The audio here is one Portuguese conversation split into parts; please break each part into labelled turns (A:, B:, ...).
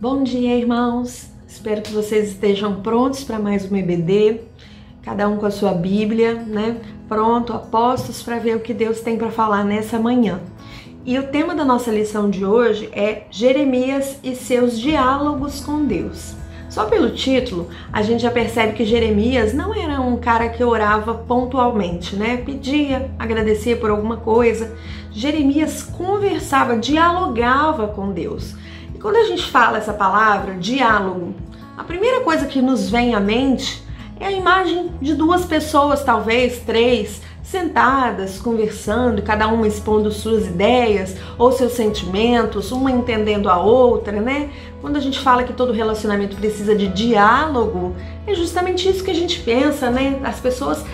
A: Bom dia, irmãos! Espero que vocês estejam prontos para mais um EBD, cada um com a sua Bíblia, né? Pronto, apostos para ver o que Deus tem para falar nessa manhã. E o tema da nossa lição de hoje é Jeremias e seus diálogos com Deus. Só pelo título, a gente já percebe que Jeremias não era um cara que orava pontualmente, né? Pedia, agradecia por alguma coisa. Jeremias conversava, dialogava com Deus. E quando a gente fala essa palavra, diálogo, a primeira coisa que nos vem à mente é a imagem de duas pessoas, talvez três, sentadas, conversando, cada uma expondo suas ideias ou seus sentimentos, uma entendendo a outra, né? Quando a gente fala que todo relacionamento precisa de diálogo, é justamente isso que a gente pensa, né? As pessoas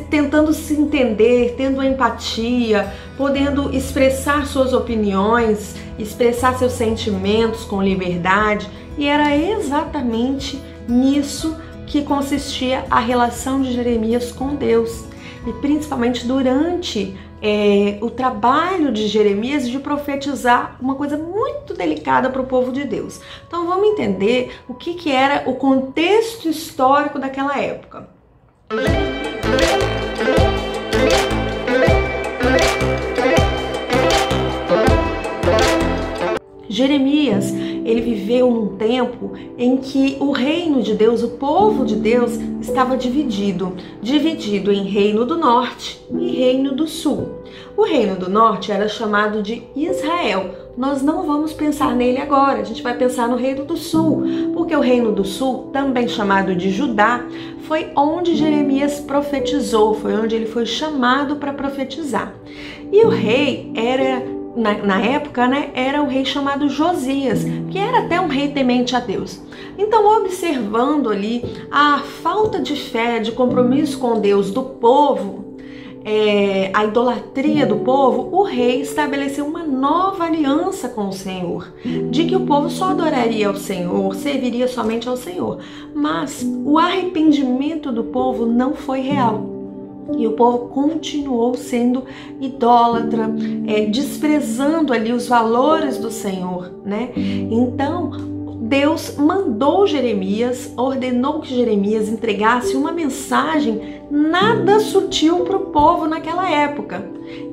A: tentando se entender, tendo empatia, podendo expressar suas opiniões, expressar seus sentimentos com liberdade. E era exatamente nisso que consistia a relação de Jeremias com Deus. E principalmente durante o trabalho de Jeremias de profetizar uma coisa muito delicada para o povo de Deus. Então vamos entender o que era o contexto histórico daquela época. Jeremias, ele viveu num tempo em que o reino de Deus, o povo de Deus, estava dividido em reino do norte e reino do sul. O reino do norte era chamado de Israel. Nós não vamos pensar nele agora, a gente vai pensar no reino do sul, porque o reino do sul, também chamado de Judá, foi onde Jeremias profetizou, foi onde ele foi chamado para profetizar. E o rei era... Na época, né, era o rei chamado Josias, que era até um rei temente a Deus. Então, observando ali a falta de fé, de compromisso com Deus do povo, a idolatria do povo, o rei estabeleceu uma nova aliança com o Senhor, de que o povo só adoraria ao Senhor, serviria somente ao Senhor. Mas o arrependimento do povo não foi real. E o povo continuou sendo idólatra, desprezando ali os valores do Senhor, né? Então, Deus mandou Jeremias, ordenou que Jeremias entregasse uma mensagem nada sutil para o povo naquela época.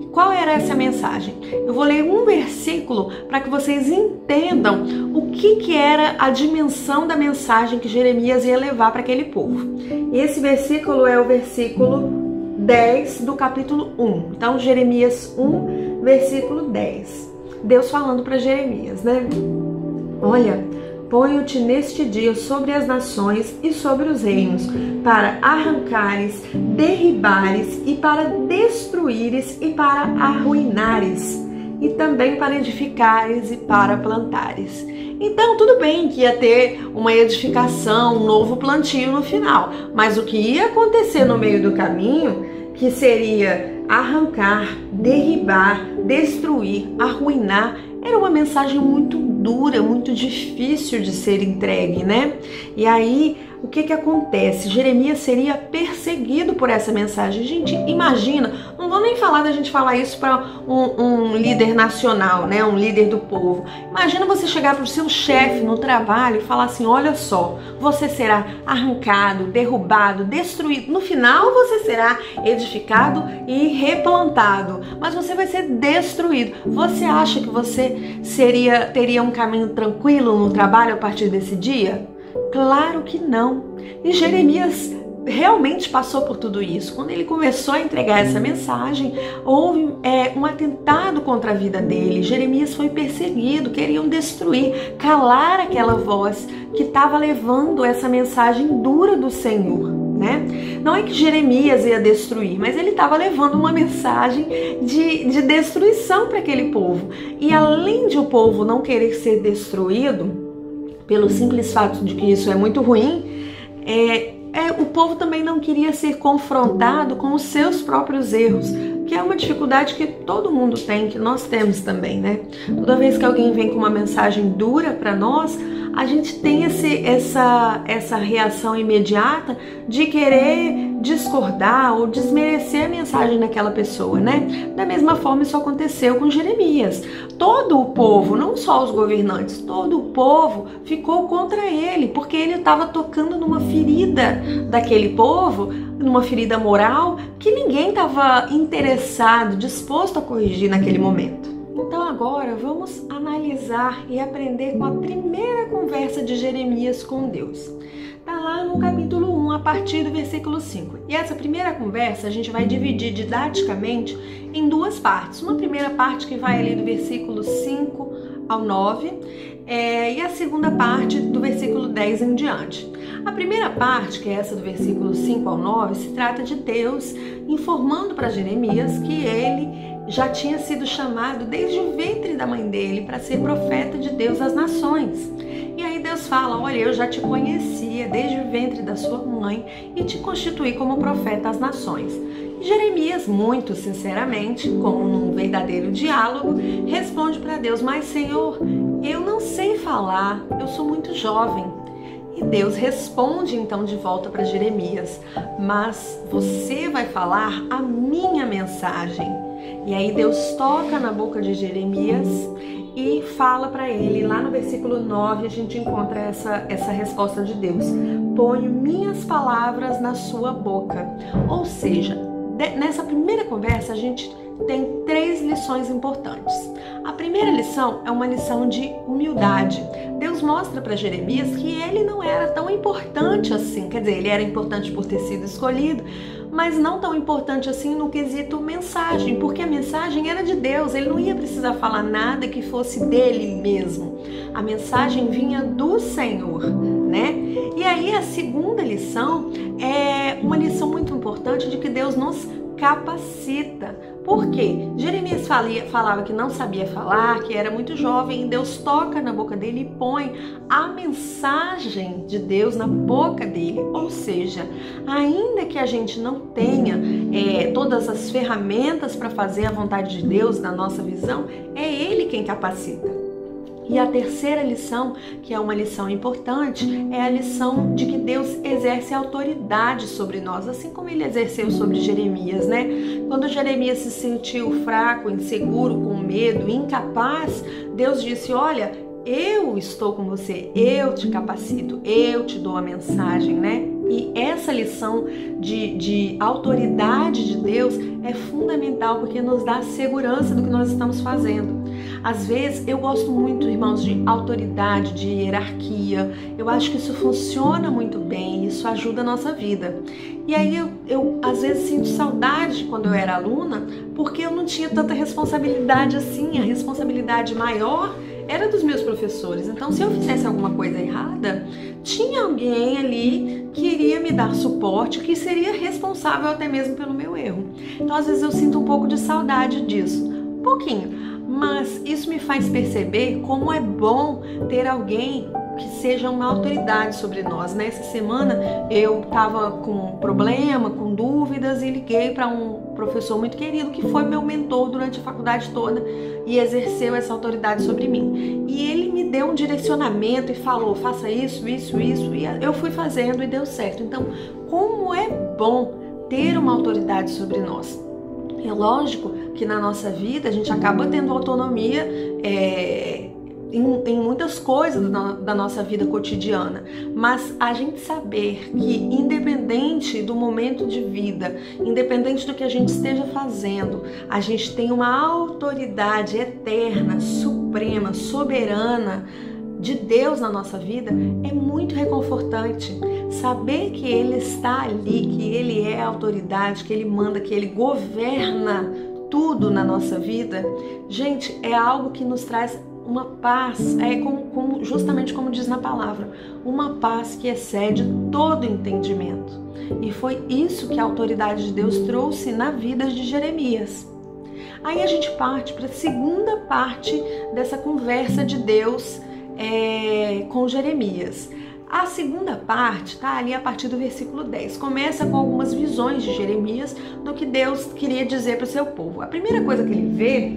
A: E qual era essa mensagem? Eu vou ler um versículo para que vocês entendam o que era a dimensão da mensagem que Jeremias ia levar para aquele povo. Esse versículo é o versículo 10 do capítulo 1. Então, Jeremias 1, versículo 10. Deus falando para Jeremias, né? Olha, ponho-te neste dia sobre as nações e sobre os reinos, para arrancares, derribares e para destruíres e para arruinares, e também para edificares e para plantares. Então, tudo bem que ia ter uma edificação, um novo plantio no final, mas o que ia acontecer no meio do caminho, que seria arrancar, derribar, destruir, arruinar, era uma mensagem muito dura, muito difícil de ser entregue, né? E aí, o que acontece? Jeremias seria perseguido por essa mensagem. Gente, imagina, não vou nem falar da gente falar isso para um líder nacional, né? Um líder do povo. Imagina você chegar para o seu chefe no trabalho e falar assim, olha só, você será arrancado, derrubado, destruído. No final você será edificado e replantado, mas você vai ser destruído. Você acha que você teria um caminho tranquilo no trabalho a partir desse dia? Claro que não. E Jeremias realmente passou por tudo isso. Quando ele começou a entregar essa mensagem, houve um atentado contra a vida dele. Jeremias foi perseguido, queriam destruir, calar aquela voz que estava levando essa mensagem dura do Senhor, né? Não é que Jeremias ia destruir, mas ele estava levando uma mensagem de destruição para aquele povo. E além de o povo não querer ser destruído, pelo simples fato de que isso é muito ruim, o povo também não queria ser confrontado com os seus próprios erros, que é uma dificuldade que todo mundo tem, que nós temos também, né? Toda vez que alguém vem com uma mensagem dura para nós, a gente tem essa reação imediata de querer discordar ou desmerecer a mensagem daquela pessoa, né? Da mesma forma, isso aconteceu com Jeremias. Todo o povo, não só os governantes, todo o povo ficou contra ele, porque ele estava tocando numa ferida daquele povo, numa ferida moral, que ninguém estava interessado, disposto a corrigir naquele momento. Então agora vamos analisar e aprender com a primeira conversa de Jeremias com Deus. Está lá no capítulo 1, a partir do versículo 5. E essa primeira conversa a gente vai dividir didaticamente em duas partes. Uma primeira parte que vai ali do versículo 5 ao 9 e a segunda parte do versículo 10 em diante. A primeira parte, que é essa do versículo 5 ao 9, se trata de Deus informando para Jeremias que ele já tinha sido chamado desde o ventre da mãe dele para ser profeta de Deus às nações. E aí Deus fala, olha, eu já te conhecia desde o ventre da sua mãe e te constituí como profeta às nações. E Jeremias, muito sinceramente, como num verdadeiro diálogo, responde para Deus, mas Senhor, eu não sei falar, eu sou muito jovem. E Deus responde então de volta para Jeremias, mas você vai falar a minha mensagem. E aí Deus toca na boca de Jeremias e fala para ele, lá no versículo 9 a gente encontra essa resposta de Deus. Ponho minhas palavras na sua boca. Ou seja, nessa primeira conversa a gente tem 3 lições importantes. A primeira lição é uma lição de humildade. Deus mostra para Jeremias que ele não era tão importante assim, quer dizer, ele era importante por ter sido escolhido, mas não tão importante assim no quesito mensagem, porque a mensagem era de Deus, ele não ia precisar falar nada que fosse dele mesmo. A mensagem vinha do Senhor, né? E aí a segunda lição é uma lição muito importante de que Deus nos capacita. Por quê? Jeremias falava que não sabia falar, que era muito jovem, e Deus toca na boca dele e põe a mensagem de Deus na boca dele. Ou seja, ainda que a gente não tenha todas as ferramentas para fazer a vontade de Deus na nossa visão, é Ele quem capacita. E a terceira lição, que é uma lição importante, é a lição de que Deus exerce autoridade sobre nós, assim como ele exerceu sobre Jeremias, né? Quando Jeremias se sentiu fraco, inseguro, com medo, incapaz, Deus disse, olha, eu estou com você, eu te capacito, eu te dou a mensagem, né? E essa lição de autoridade de Deus é fundamental porque nos dá segurança do que nós estamos fazendo. Às vezes eu gosto muito, irmãos, de autoridade, de hierarquia. Eu acho que isso funciona muito bem, isso ajuda a nossa vida. E aí eu às vezes sinto saudade quando eu era aluna, porque eu não tinha tanta responsabilidade assim. A responsabilidade maior era dos meus professores. Então, se eu fizesse alguma coisa errada, tinha alguém ali que iria me dar suporte, que seria responsável até mesmo pelo meu erro. Então, às vezes eu sinto um pouco de saudade disso, um pouquinho. Mas isso me faz perceber como é bom ter alguém que seja uma autoridade sobre nós. Nessa semana eu estava com problema, com dúvidas e liguei para um professor muito querido que foi meu mentor durante a faculdade toda e exerceu essa autoridade sobre mim. E ele me deu um direcionamento e falou, faça isso, isso, isso, e eu fui fazendo e deu certo. Então, como é bom ter uma autoridade sobre nós. É lógico que na nossa vida a gente acaba tendo autonomia em muitas coisas da nossa vida cotidiana, mas a gente saber que independente do momento de vida, independente do que a gente esteja fazendo, a gente tem uma autoridade eterna, suprema, soberana de Deus na nossa vida é muito reconfortante. Saber que Ele está ali, que Ele é a autoridade, que Ele manda, que Ele governa tudo na nossa vida, gente, é algo que nos traz uma paz, justamente como diz na palavra, uma paz que excede todo entendimento. E foi isso que a autoridade de Deus trouxe na vida de Jeremias. Aí a gente parte para a segunda parte dessa conversa de Deus com Jeremias. A segunda parte está ali a partir do versículo 10. Começa com algumas visões de Jeremias do que Deus queria dizer para o seu povo. A primeira coisa que ele vê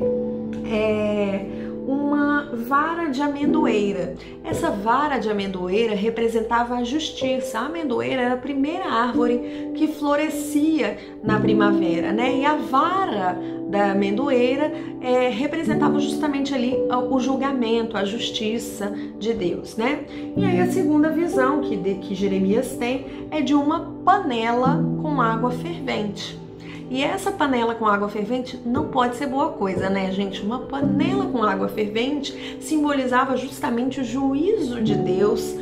A: é uma vara de amendoeira. Essa vara de amendoeira representava a justiça. A amendoeira era a primeira árvore que florescia na primavera, né? E a vara da amendoeira representava justamente ali o julgamento, a justiça de Deus, né? E aí a segunda visão que Jeremias tem é de uma panela com água fervente. E essa panela com água fervente não pode ser boa coisa, né, gente? Uma panela com água fervente simbolizava justamente o juízo de Deus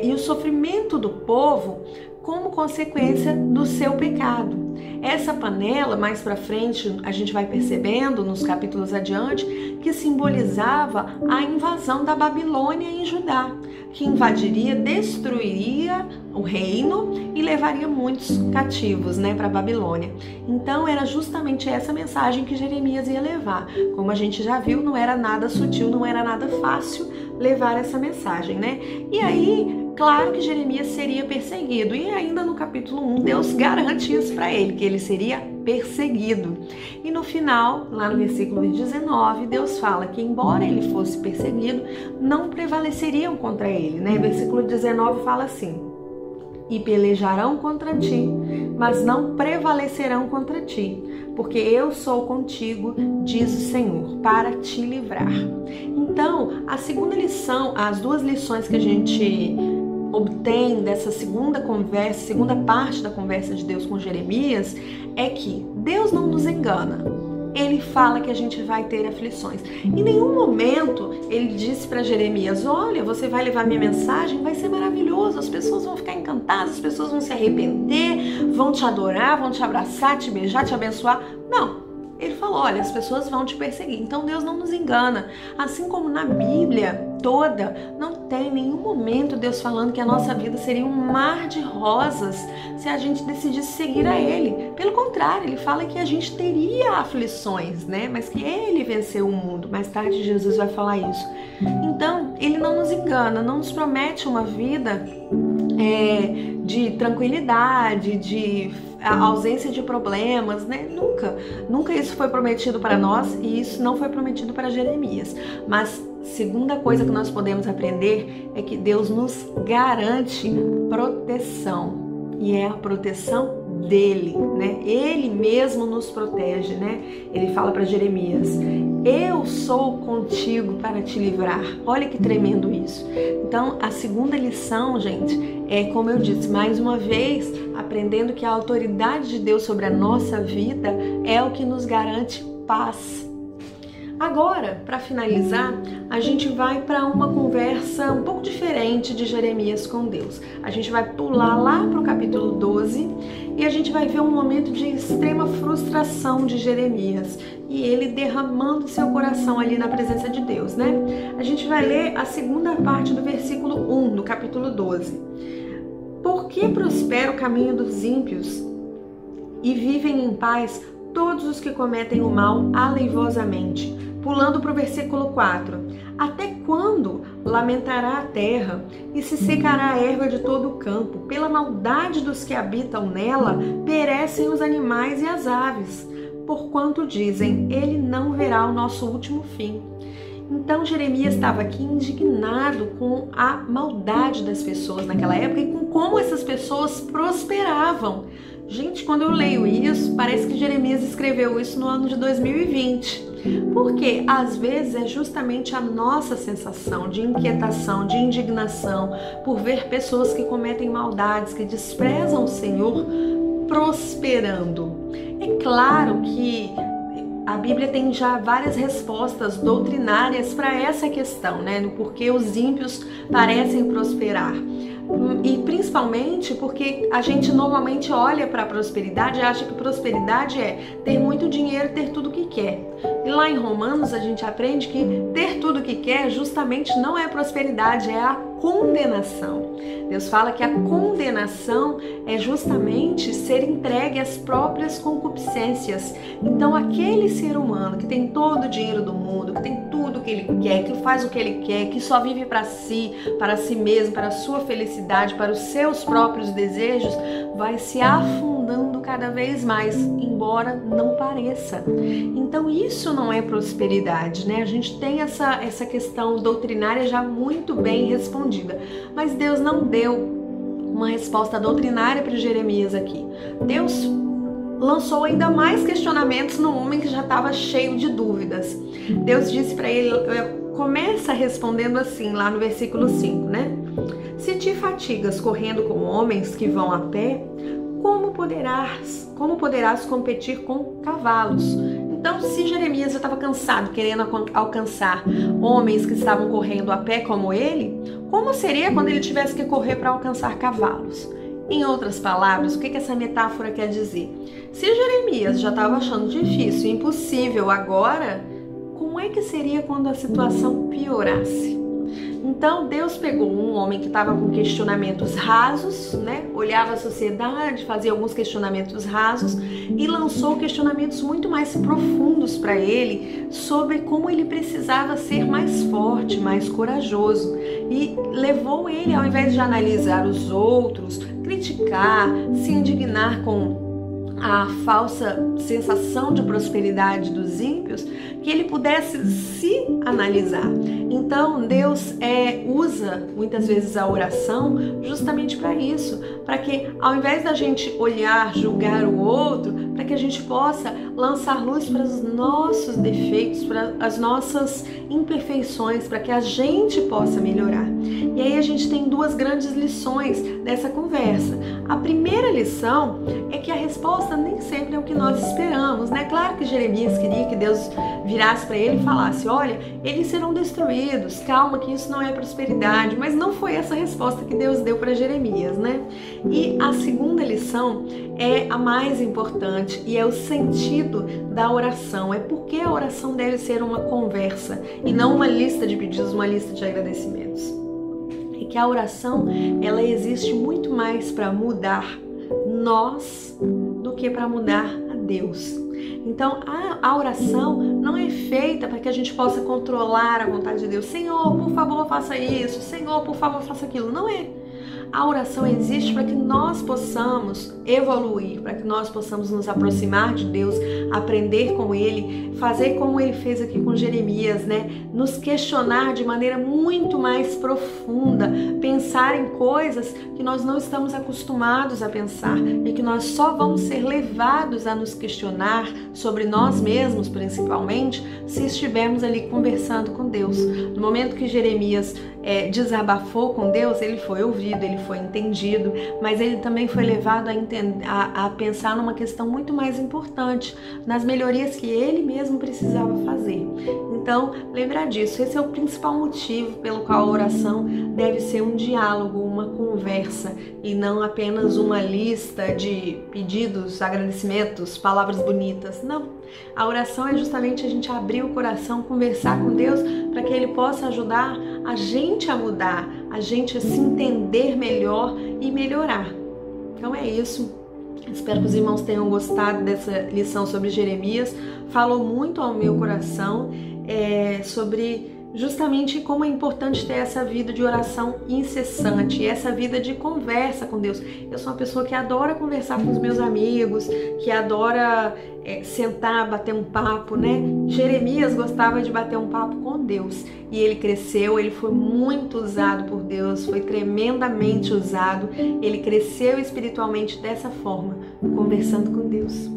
A: e o sofrimento do povo como consequência do seu pecado. Essa panela, mais para frente, a gente vai percebendo nos capítulos adiante, que simbolizava a invasão da Babilônia em Judá, que invadiria, destruiria o reino e levaria muitos cativos, né, para a Babilônia. Então era justamente essa mensagem que Jeremias ia levar. Como a gente já viu, não era nada sutil, não era nada fácil levar essa mensagem, né? E aí, claro que Jeremias seria perseguido, e ainda no capítulo 1, Deus garante isso para ele, que ele seria perseguido. E no final, lá no versículo 19, Deus fala que embora ele fosse perseguido, não prevaleceriam contra ele, né? Versículo 19 fala assim: e pelejarão contra ti, mas não prevalecerão contra ti, porque eu sou contigo, diz o Senhor, para te livrar. Então, a segunda lição, as duas lições que a gente obtém dessa segunda conversa, segunda parte da conversa de Deus com Jeremias, é que Deus não nos engana. Ele fala que a gente vai ter aflições. Em nenhum momento ele disse para Jeremias: olha, você vai levar minha mensagem, vai ser maravilhoso, as pessoas vão ficar encantadas, as pessoas vão se arrepender, vão te adorar, vão te abraçar, te beijar, te abençoar. Não. Ele falou: olha, as pessoas vão te perseguir. Então Deus não nos engana. Assim como na Bíblia toda, não tem nenhum momento Deus falando que a nossa vida seria um mar de rosas se a gente decidisse seguir a Ele. Pelo contrário, Ele fala que a gente teria aflições, né? Mas que Ele venceu o mundo. Mais tarde Jesus vai falar isso. Então, Ele não nos engana, não nos promete uma vida de tranquilidade, de ausência de problemas, né? Nunca isso foi prometido para nós, e isso não foi prometido para Jeremias. Mas segunda coisa que nós podemos aprender é que Deus nos garante proteção, e é a proteção dele, né? Ele mesmo nos protege, né? Ele fala para Jeremias: eu sou contigo para te livrar. Olha que tremendo isso. Então, a segunda lição, gente, é, como eu disse, mais uma vez, aprendendo que a autoridade de Deus sobre a nossa vida é o que nos garante paz. Agora, para finalizar, a gente vai para uma conversa um pouco diferente de Jeremias com Deus. A gente vai pular lá para o capítulo 12 e a gente vai ver um momento de extrema frustração de Jeremias e ele derramando seu coração ali na presença de Deus, né? A gente vai ler a segunda parte do versículo 1 do capítulo 12. Por que prospera o caminho dos ímpios e vivem em paz todos os que cometem o mal aleivosamente? Pulando para o versículo 4. Até quando lamentará a terra e se secará a erva de todo o campo? Pela maldade dos que habitam nela, perecem os animais e as aves. Porquanto dizem, ele não verá o nosso último fim. Então Jeremias estava aqui indignado com a maldade das pessoas naquela época e com como essas pessoas prosperavam. Gente, quando eu leio isso, parece que Jeremias escreveu isso no ano de 2020. Porque às vezes é justamente a nossa sensação de inquietação, de indignação por ver pessoas que cometem maldades, que desprezam o Senhor, prosperando. É claro que a Bíblia tem já várias respostas doutrinárias para essa questão, né? No porquê os ímpios parecem prosperar. E principalmente porque a gente normalmente olha para a prosperidade e acha que prosperidade é ter muito dinheiro e ter tudo o que quer. E lá em Romanos a gente aprende que ter tudo o que quer justamente não é prosperidade, é a condenação. Deus fala que a condenação é justamente ser entregue às próprias concupiscências. Então aquele ser humano que tem todo o dinheiro do mundo, que tem tudo o que ele quer, que faz o que ele quer, que só vive para si mesmo, para a sua felicidade, para os seus próprios desejos, vai se afundar demandando cada vez mais, embora não pareça. Então isso não é prosperidade, né? A gente tem essa questão doutrinária já muito bem respondida, mas Deus não deu uma resposta doutrinária para Jeremias aqui. Deus lançou ainda mais questionamentos no homem que já estava cheio de dúvidas. Deus disse para ele, começa respondendo assim lá no versículo 5, né? Se te fatigas correndo com homens que vão a pé, como poderás competir com cavalos? Então, se Jeremias já estava cansado, querendo alcançar homens que estavam correndo a pé como ele, como seria quando ele tivesse que correr para alcançar cavalos? Em outras palavras, o que essa metáfora quer dizer? Se Jeremias já estava achando difícil, impossível agora, como é que seria quando a situação piorasse? Então Deus pegou um homem que estava com questionamentos rasos, né? Olhava a sociedade, fazia alguns questionamentos rasos e lançou questionamentos muito mais profundos para ele sobre como ele precisava ser mais forte, mais corajoso, e levou ele, ao invés de analisar os outros, criticar, se indignar com a falsa sensação de prosperidade dos ímpios, que ele pudesse se analisar. Então Deus usa muitas vezes a oração justamente para isso, para que ao invés da gente olhar, julgar o outro, para que a gente possa lançar luz para os nossos defeitos, para as nossas imperfeições, para que a gente possa melhorar. E aí a gente tem duas grandes lições dessa conversa. A primeira lição é que a resposta nem sempre é o que nós esperamos, né? Claro que Jeremias queria que Deus virasse para ele e falasse, olha, eles serão destruídos, calma que isso não é prosperidade, mas não foi essa resposta que Deus deu para Jeremias, né? E a segunda lição é a mais importante e é o sentido da oração, é porque a oração deve ser uma conversa e não uma lista de pedidos, uma lista de agradecimentos. E que a oração, ela existe muito mais para mudar nós do que para mudar a Deus. Então a oração não é feita para que a gente possa controlar a vontade de Deus. Senhor, por favor, faça isso. Senhor, por favor, faça aquilo. Não é. A oração existe para que nós possamos evoluir, para que nós possamos nos aproximar de Deus, aprender com Ele, fazer como Ele fez aqui com Jeremias, né? Nos questionar de maneira muito mais profunda, pensar em coisas que nós não estamos acostumados a pensar e que nós só vamos ser levados a nos questionar sobre nós mesmos, principalmente, se estivermos ali conversando com Deus. No momento que Jeremias desabafou com Deus, ele foi ouvido, ele foi entendido, mas ele também foi levado a pensar numa questão muito mais importante, nas melhorias que ele mesmo precisava fazer. Então, lembrar disso, esse é o principal motivo pelo qual a oração deve ser um diálogo, uma conversa e não apenas uma lista de pedidos, agradecimentos, palavras bonitas. Não. A oração é justamente a gente abrir o coração, conversar com Deus para que Ele possa ajudar a gente a mudar, a gente a se entender melhor e melhorar. Então é isso. Espero que os irmãos tenham gostado dessa lição sobre Jeremias. Falou muito ao meu coração sobre justamente como é importante ter essa vida de oração incessante, essa vida de conversa com Deus. Eu sou uma pessoa que adora conversar com os meus amigos, que adora sentar, bater um papo, né? Jeremias gostava de bater um papo com Deus e ele cresceu, ele foi muito usado por Deus, foi tremendamente usado, ele cresceu espiritualmente dessa forma, conversando com Deus.